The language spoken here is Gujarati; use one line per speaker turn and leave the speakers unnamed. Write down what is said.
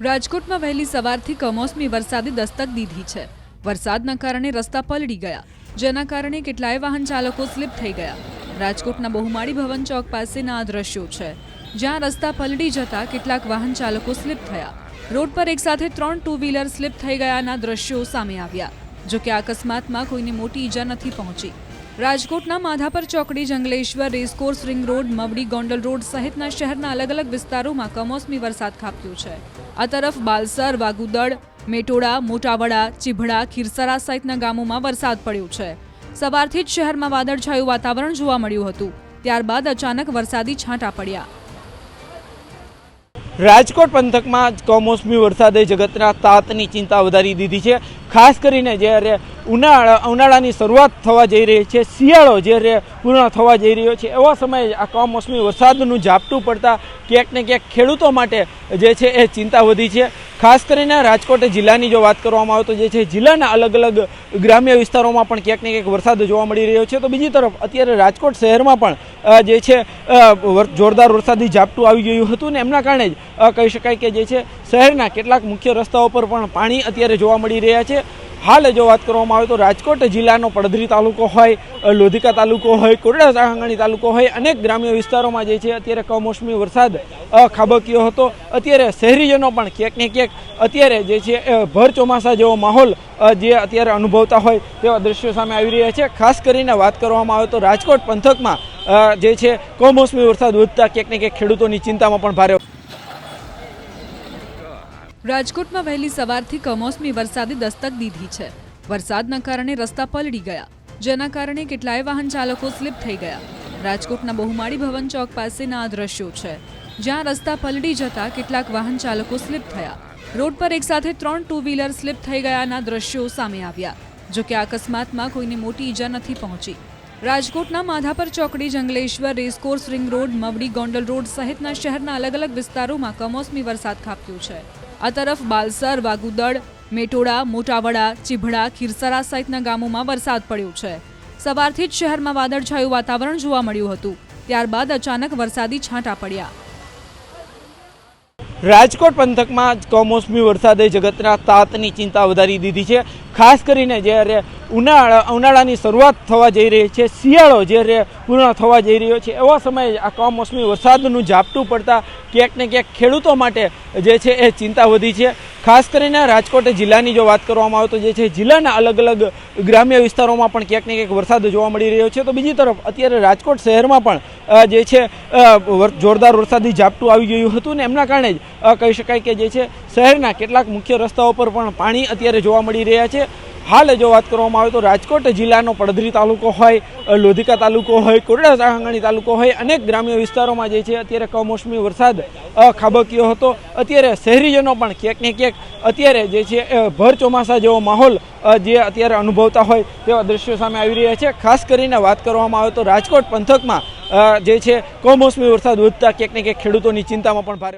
રાજકોટમાં વહેલી સવારથી કમોસમી વરસાદે દસ્તક દીધી છે। વરસાદના કારણે રસ્તા પલળી ગયા, જેના કારણે કેટલાય વાહન ચાલકો સ્લીપ થઈ ગયા। રાજકોટના બહુમાળી ભવન ચોક પાસેના આ દ્રશ્યો છે, જ્યાં રસ્તા પલળી જતા કેટલાક વાહન ચાલકો સ્લીપ થયા। રોડ પર એકસાથે 3 ટુ વ્હીલર સ્લીપ થઈ ગયાના દ્રશ્યો સામે આવ્યા। જો કે અકસ્માતમાં કોઈને મોટી ઈજા નથી પહોંચી। રાજકોટના માધાપર ચોકડી, Jangleshwar, racecourse, ring road, Mavdi, Gondal road સહિતના શહેરના અલગ અલગ વિસ્તારોમાં કમોસમી વરસાદ ખાબક્યો છે। આ તરફ બાલસર, વાગુદડ, મેટોડા, મોટાવડા, ચીભડા, ખીરસરા સહિતના ગામોમાં વરસાદ પડ્યો છે। સવારથી જ શહેરમાં વાદળછાયું વાતાવરણ જોવા મળ્યું હતું, ત્યારબાદ અચાનક વરસાદી છાંટા પડ્યા।
રાજકોટ પંથકમાં કમોસમી વરસાદે જગતના તાતની ચિંતા વધારી દીધી છે। ખાસ કરીને જ્યારે ઉનાળાની શરૂઆત થવા જઈ રહી છે, શિયાળો જ્યારે પૂર્ણ થવા જઈ રહ્યો છે, એવા સમયે આ કમોસમી વરસાદનું ઝાપટું પડતા ક્યાંક ને ક્યાંક ખેડૂતો માટે જે છે એ ચિંતા વધી છે। ખાસ કરીને રાજકોટ જિલ્લાની જો વાત કરવામાં આવે તો જે છે જિલ્લાના અલગ અલગ ગ્રામ્ય વિસ્તારોમાં પણ ક્યાંક ને ક્યાંક વરસાદ જોવા મળી રહ્યો છે। તો બીજી તરફ અત્યારે રાજકોટ શહેરમાં પણ જે છે જોરદાર વરસાદી ઝાપટું આવી ગયું હતું ને એમના કારણે જ કહી શકાય કે જે છે શહેરના કેટલાક મુખ્ય રસ્તાઓ પર પણ પાણી અત્યારે જોવા મળી રહ્યા છે। હાલ જો વાત કરવામાં આવે તો રાજકોટ જિલ્લાનો પડધરી તાલુકો હોય, લોધિકા તાલુકો હોય, કોરડા સાંગાણી તાલુકો હોય, અનેક ગ્રામ્ય વિસ્તારોમાં જે છે અત્યારે કમોસમી વરસાદ ખાબક્યો હતો। અત્યારે શહેરીજનો પણ ક્યાંક ને ક્યાંક અત્યારે જે છે ભર ચોમાસા જેવો માહોલ જે અત્યારે અનુભવતા હોય તેવા દ્રશ્યો સામે આવી રહ્યા છે। ખાસ કરીને વાત કરવામાં આવે તો રાજકોટ પંથકમાં જે છે કમોસમી વરસાદ વધતા ક્યાંક ને ક્યાંક ખેડૂતોની ચિંતામાં પણ ભારે।
રાજકોટમાં વહેલી સવારથી કમોસમી વરસાદે દસ્તક દીધી છે। વરસાદના કારણે રસ્તા પલળી ગયા, જેના કારણે કેટલાય વાહન ચાલકો સ્લીપ થઈ ગયા। રાજકોટના બહુમાળી ભવન ચોક પાસેના આ દ્રશ્યો છે, જ્યાં રસ્તા પલળી જતા કેટલાક વાહન ચાલકો સ્લીપ થયા। રોડ પર એકસાથે 3 ટુ વ્હીલર સ્લીપ થઈ ગયાના દ્રશ્યો સામે આવ્યા। જો કે અકસ્માતમાં કોઈને મોટી ઈજા નથી પહોંચી। રાજકોટના માધાપર ચોકડી, Jangleshwar, racecourse, ring road, Mavdi, Gondal road સહિતના શહેરના અલગ અલગ વિસ્તારોમાં કમોસમી વરસાદ ખાબક્યો છે। આ તરફ બાલસર, વાગુદડ, મેટોડા, મોટાવડા, ચીભડા, ખીરસરા સહિતના ગામોમાં વરસાદ પડ્યો છે। સવારથી જ શહેરમાં વાદળછાયું વાતાવરણ જોવા મળ્યું હતું, ત્યારબાદ અચાનક વરસાદી છાંટા પડ્યા।
રાજકોટ પંથકમાં કમોસમી વરસાદે જગતના તાતની ચિંતા વધારી દીધી છે। ખાસ કરીને જ્યારે ઉનાળાની શરૂઆત થવા જઈ રહી છે, શિયાળો જ્યારે પૂર્ણ થવા જઈ રહ્યો છે, એવા સમયે આ કમોસમી વરસાદનું ઝાપટું પડતા ક્યાંક ને ક્યાંક ખેડૂતો માટે જે છે એ ચિંતા વધી છે। ખાસ કરીને રાજકોટ જિલ્લાની જો વાત કરવામાં આવે તો જે છે જિલ્લાના અલગ અલગ ગ્રામ્ય વિસ્તારોમાં પણ ક્યાંક ને ક્યાંક વરસાદ જોવા મળી રહ્યો છે। તો બીજી તરફ અત્યારે રાજકોટ શહેરમાં પણ જે છે જોરદાર વરસાદી ઝાપટું આવી ગયું હતું ને એમના કારણે જ કહી શકાય કે જે છે શહેરના કેટલાક મુખ્ય રસ્તાઓ પર પણ પાણી અત્યારે જોવા મળી રહ્યા છે। હાલ જો વાત કરવામાં આવે તો રાજકોટ જિલ્લાનો પડધરી તાલુકો હોય, લોધિકા તાલુકો હોય, કોરડા સાંગાણી તાલુકો હોય, અનેક ગ્રામ્ય વિસ્તારોમાં જે છે અત્યારે કમોસમી વરસાદ ખાબક્યો હતો। અત્યારે શહેરીજનો પણ ક્યાંક ને ક્યાંક અત્યારે જે છે ભર ચોમાસા જેવો માહોલ જે અત્યારે અનુભવતા હોય તેવા દ્રશ્યો સામે આવી રહ્યા છે। ખાસ કરીને વાત કરવામાં આવે તો રાજકોટ પંથકમાં જે છે કમોસમી વરસાદ વધતા ક્યાંક ને ક્યાંક ખેડૂતોની ચિંતામાં પણ ભારે।